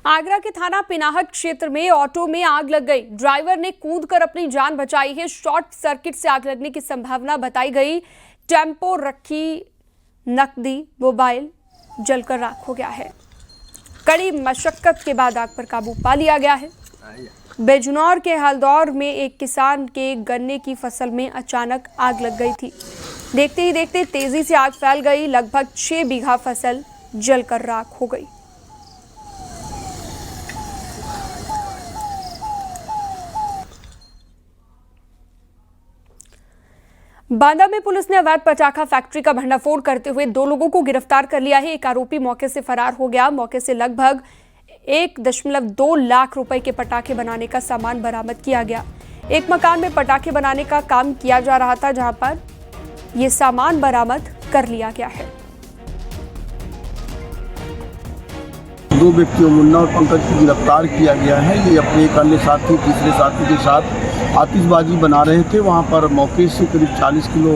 आगरा के थाना पिनाहट क्षेत्र में ऑटो में आग लग गई। ड्राइवर ने कूदकर अपनी जान बचाई है। शॉर्ट सर्किट से आग लगने की संभावना बताई गई। टेम्पो, रखी नकदी, मोबाइल जलकर राख हो गया है। कड़ी मशक्कत के बाद आग पर काबू पा लिया गया है। बेजनौर के हल्दौर में एक किसान के गन्ने की फसल में अचानक आग लग गई थी। देखते ही देखते तेजी से आग फैल गई। लगभग 6 बीघा फसल जलकर राख हो गई। बांदा में पुलिस ने अवैध पटाखा फैक्ट्री का भंडाफोड़ करते हुए 2 लोगों को गिरफ्तार कर लिया है। एक आरोपी मौके से फरार हो गया। मौके से लगभग 1.2 लाख रुपए के पटाखे बनाने का सामान बरामद किया गया। एक मकान में पटाखे बनाने का काम किया जा रहा था, जहां पर यह सामान बरामद कर लिया गया है। 2 व्यक्तियों मुन्ना और पंकज को गिरफ्तार किया गया है। ये अपने एक अन्य साथी, तीसरे साथी के साथ आतिशबाजी बना रहे थे। वहाँ पर मौके से करीब 40 किलो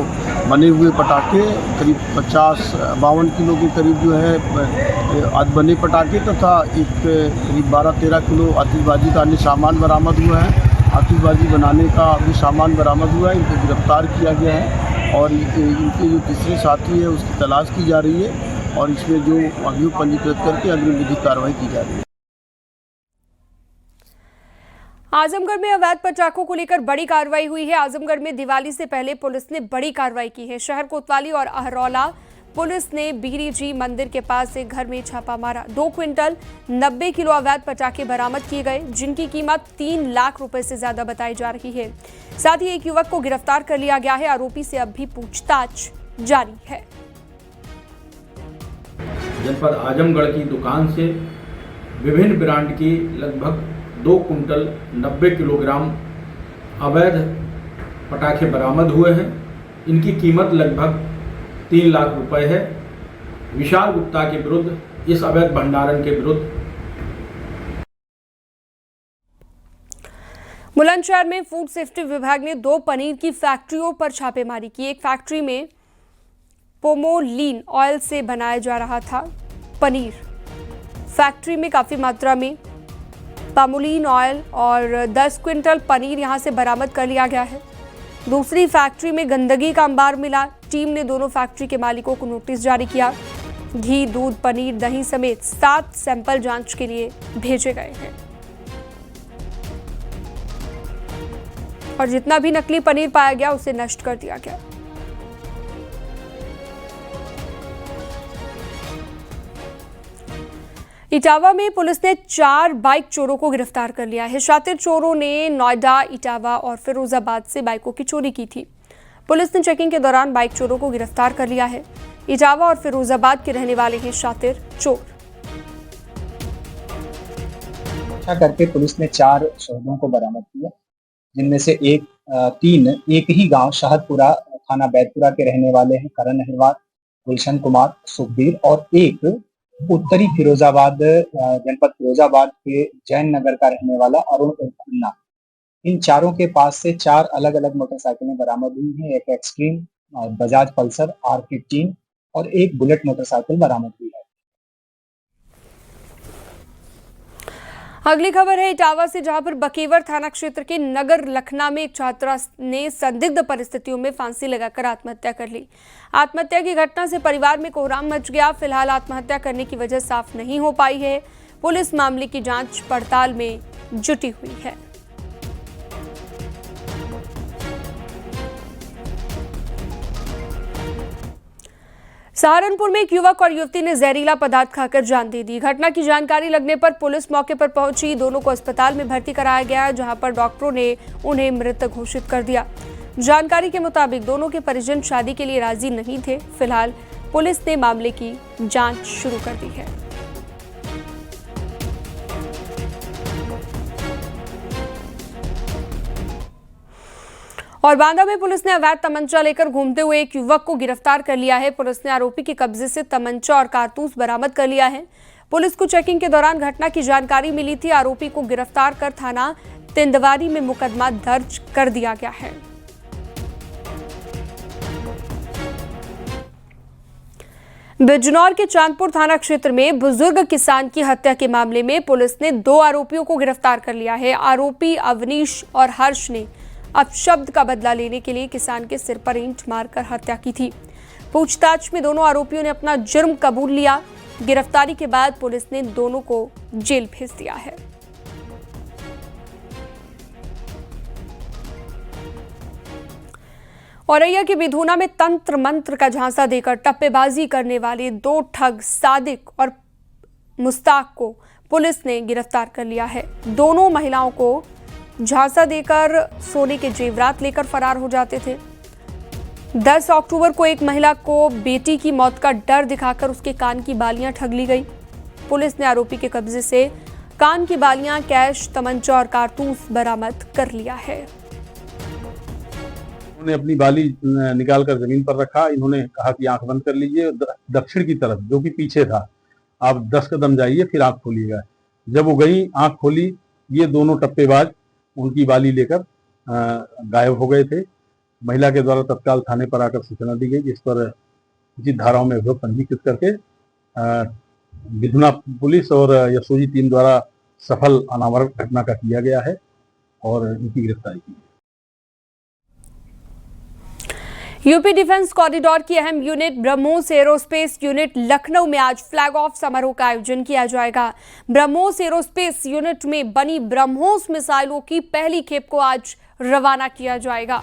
बने हुए पटाखे, करीब 52 किलो के करीब जो है आज बने पटाखे तथा एक करीब 12-13 किलो आतिशबाजी का अन्य सामान बरामद हुआ है। आतिशबाजी बनाने का भी सामान बरामद हुआ है। इनको गिरफ्तार किया गया है और इनके जो तीसरे साथी है उसकी तलाश की जा रही है और इसमें जो अभियोग पंजीकृत करके अग्रिम विधिक कार्रवाई की जा रही है। आजमगढ़ में अवैध पटाखों को लेकर बड़ी कार्रवाई हुई है। आजमगढ़ में दिवाली से पहले पुलिस ने बड़ी कार्रवाई की है। शहर कोतवाली और अहरौला पुलिस ने बीरी जी मंदिर के पास एक घर में छापा मारा। 2 क्विंटल 90 किलो अवैध पटाखे बरामद किए गए, जिनकी कीमत 3 लाख रुपए से ज्यादा बताई जा रही है। साथ ही एक युवक को गिरफ्तार कर लिया गया है। आरोपी से अब भी पूछताछ जारी है। जनपद आजमगढ़ की दुकान से विभिन्न ब्रांड की लगभग 2 कुंटल 90 किलोग्राम अवैध पटाखे बरामद हुए हैं। इनकी कीमत लगभग 3 लाख रुपए है। विशाल गुप्ता के विरुद्ध, इस अवैध भंडारण के विरुद्ध बुलंदशहर में फूड सेफ्टी विभाग ने 2 पनीर की फैक्ट्रियों पर छापेमारी की। एक फैक्ट्री में पोमोलिन ऑयल से बनाया जा रहा था पनीर। फैक्ट्री में काफी मात्रा में पामोलिन ऑयल और 10 क्विंटल पनीर यहां से बरामद कर लिया गया है। दूसरी फैक्ट्री में गंदगी का अंबार मिला। टीम ने दोनों फैक्ट्री के मालिकों को नोटिस जारी किया। घी, दूध, पनीर, दही समेत 7 सैंपल जांच के लिए भेजे गए हैं और जितना भी नकली पनीर पाया गया उसे नष्ट कर दिया गया। इटावा में पुलिस ने 4 बाइक चोरों को गिरफ्तार कर लिया है। शातिर चोरों ने नोएडा, इटावा और फिरोजाबाद से बाइकों की चोरी की थी। पुलिस ने चेकिंग के दौरान बाइक चोरों को गिरफ्तार कर लिया है। इटावा और फिरोजाबाद के रहने वाले हैं शातिर चोर। करके पुलिस ने 4 शहरों को बरामद किया, जिनमें से 3 एक ही गांव शहदपुरा थाना बैदपुरा के रहने वाले हैं करण अहिरवार, गुलशन कुमार, सुखबीर और एक उत्तरी फिरोजाबाद जनपद फिरोजाबाद के जैन नगर का रहने वाला अरुण खन्ना। इन चारों के पास से 4 अलग अलग मोटरसाइकिलें बरामद हुई हैं। एक एक्सट्रीम, बजाज पल्सर R15 और एक बुलेट मोटरसाइकिल बरामद हुई है। अगली खबर है इटावा से, जहां पर बकेवर थाना क्षेत्र के नगर लखना में एक छात्रा ने संदिग्ध परिस्थितियों में फांसी लगाकर आत्महत्या कर ली। आत्महत्या की घटना से परिवार में कोहराम मच गया। फिलहाल आत्महत्या करने की वजह साफ नहीं हो पाई है। पुलिस मामले की जांच पड़ताल में जुटी हुई है। सहारनपुर में एक युवक और युवती ने जहरीला पदार्थ खाकर जान दे दी। घटना की जानकारी लगने पर पुलिस मौके पर पहुंची। दोनों को अस्पताल में भर्ती कराया गया, जहां पर डॉक्टरों ने उन्हें मृत घोषित कर दिया। जानकारी के मुताबिक दोनों के परिजन शादी के लिए राजी नहीं थे। फिलहाल पुलिस ने मामले की जांच शुरू कर दी है। और बांदा में पुलिस ने अवैध तमंचा लेकर घूमते हुए एक युवक को गिरफ्तार कर लिया है। पुलिस ने आरोपी के कब्जे से तमंचा और कारतूस बरामद कर लिया है। पुलिस को चेकिंग के दौरान घटना की जानकारी मिली थी। आरोपी को गिरफ्तार कर थाना तिंदवारी में मुकदमा दर्ज कर दिया गया है। बिजनौर के चांदपुर थाना क्षेत्र में बुजुर्ग किसान की हत्या के मामले में पुलिस ने 2 आरोपियों को गिरफ्तार कर लिया है। आरोपी अवनीश और हर्ष ने अपशब्द का बदला लेने के लिए किसान के सिर पर ईंट मारकर हत्या की थी। पूछताछ में दोनों आरोपियों ने अपना जुर्म कबूल लिया। गिरफ्तारी के बाद पुलिस ने दोनों को जेल भेज दिया है। औरैया के बिधूना में तंत्र मंत्र का झांसा देकर टप्पेबाजी करने वाले 2 ठग सादिक और मुस्ताक को पुलिस ने गिरफ्तार कर लिया है। दोनों महिलाओं को झांसा देकर सोने के जेवरात लेकर फरार हो जाते थे। 10 अक्टूबर को एक महिला को बेटी की मौत का डर दिखाकर उसके कान की बालियां ठग ली गई। पुलिस ने आरोपी के कब्जे से कान की बालियां, कैश, तमंचा और कारतूस बरामद कर लिया है। उन्होंने अपनी बाली निकालकर जमीन पर रखा। इन्होंने कहा कि आंख बंद कर लीजिए, दक्षिण की तरफ जो कि पीछे था, आप 10 कदम जाइए फिर आंख खोलिएगा। जब वो गई, आंख खोली, ये दोनों टप्पेबाज उनकी बाली लेकर गायब हो गए थे। महिला के द्वारा तत्काल थाने पर आकर सूचना दी गई, जिस पर उचित धाराओं में अभियोग पंजीकृत करके बिधुना पुलिस और यशोजी टीम द्वारा सफल अनावरण घटना का किया गया है और इनकी गिरफ्तारी की। यूपी डिफेंस कॉरिडोर की अहम unit BrahMos aerospace unit Lucknow में आज फ्लैग ऑफ समारोह का आयोजन किया जाएगा। ब्रह्मोस एरोस्पेस यूनिट में बनी ब्रह्मोस मिसाइलों की पहली खेप को आज रवाना किया जाएगा।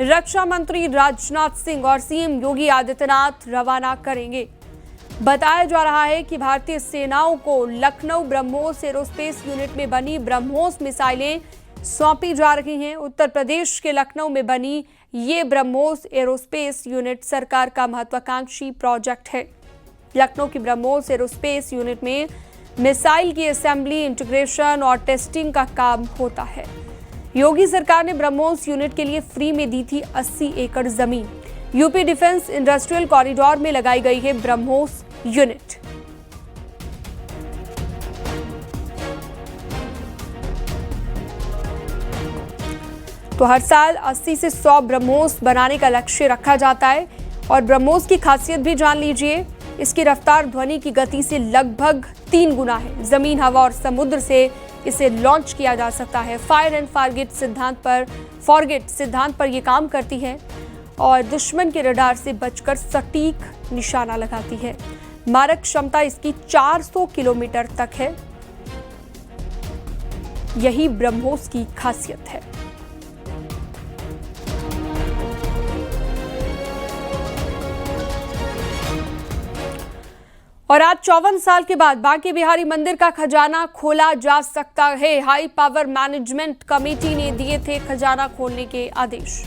रक्षा मंत्री राजनाथ सिंह और सीएम योगी आदित्यनाथ रवाना करेंगे। बताया जा रहा है कि भारतीय सेनाओं को लखनऊ ब्रह्मोस एरोस्पेस यूनिट में बनी ब्रह्मोस मिसाइलें सौंपी जा रही हैं। उत्तर प्रदेश के लखनऊ में बनी ये ब्रह्मोस एरोस्पेस यूनिट सरकार का महत्वाकांक्षी प्रोजेक्ट है। लखनऊ की ब्रह्मोस एरोस्पेस यूनिट में मिसाइल की असेंबली, इंटीग्रेशन और टेस्टिंग का काम होता है। योगी सरकार ने ब्रह्मोस यूनिट के लिए फ्री में दी थी 80 एकड़ जमीन। यूपी डिफेंस इंडस्ट्रियल कॉरिडोर में लगाई गई है ब्रह्मोस यूनिट। तो हर साल 80 से 100 ब्रह्मोस बनाने का लक्ष्य रखा जाता है। और ब्रह्मोस की खासियत भी जान लीजिए। इसकी रफ्तार ध्वनि की गति से लगभग 3 गुना है। जमीन, हवा और समुद्र से इसे लॉन्च किया जा सकता है। फायर एंड फॉरगेट सिद्धांत पर यह काम करती है और दुश्मन के रडार से बचकर सटीक निशाना लगाती है। मारक क्षमता इसकी 400 किलोमीटर तक है। यही ब्रह्मोस की खासियत है। और आज 54 साल के बाद बांके बिहारी मंदिर का खजाना खोला जा सकता है। हाई पावर मैनेजमेंट कमेटी ने दिए थे खजाना खोलने के आदेश।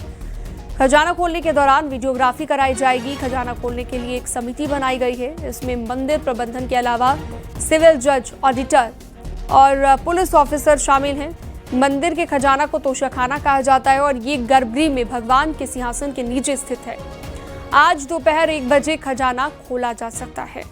खजाना खोलने के दौरान वीडियोग्राफी कराई जाएगी। खजाना खोलने के लिए एक समिति बनाई गई है। इसमें मंदिर प्रबंधन के अलावा सिविल जज, ऑडिटर और पुलिस ऑफिसर शामिल हैं। मंदिर के खजाना को तोशाखाना कहा जाता है और ये गर्भगृह में भगवान के सिंहासन के नीचे स्थित है। आज दोपहर 1 बजे खजाना खोला जा सकता है।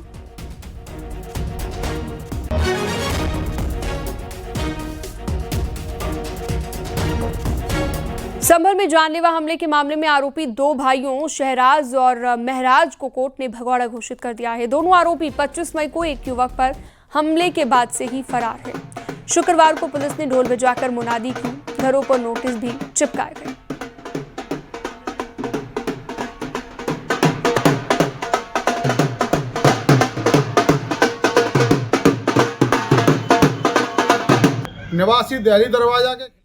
संभल में जानलेवा हमले के मामले में आरोपी 2 भाइयों शहराज और महराज को कोर्ट ने भगौड़ा घोषित कर दिया है। दोनों आरोपी 25 मई को एक युवक पर हमले के बाद से ही फरार है। शुक्रवार को पुलिस ने ढोल बजाकर मुनादी की। घरों पर नोटिस भी चिपकाए गए। निवासी दिल्ली दरवाजा के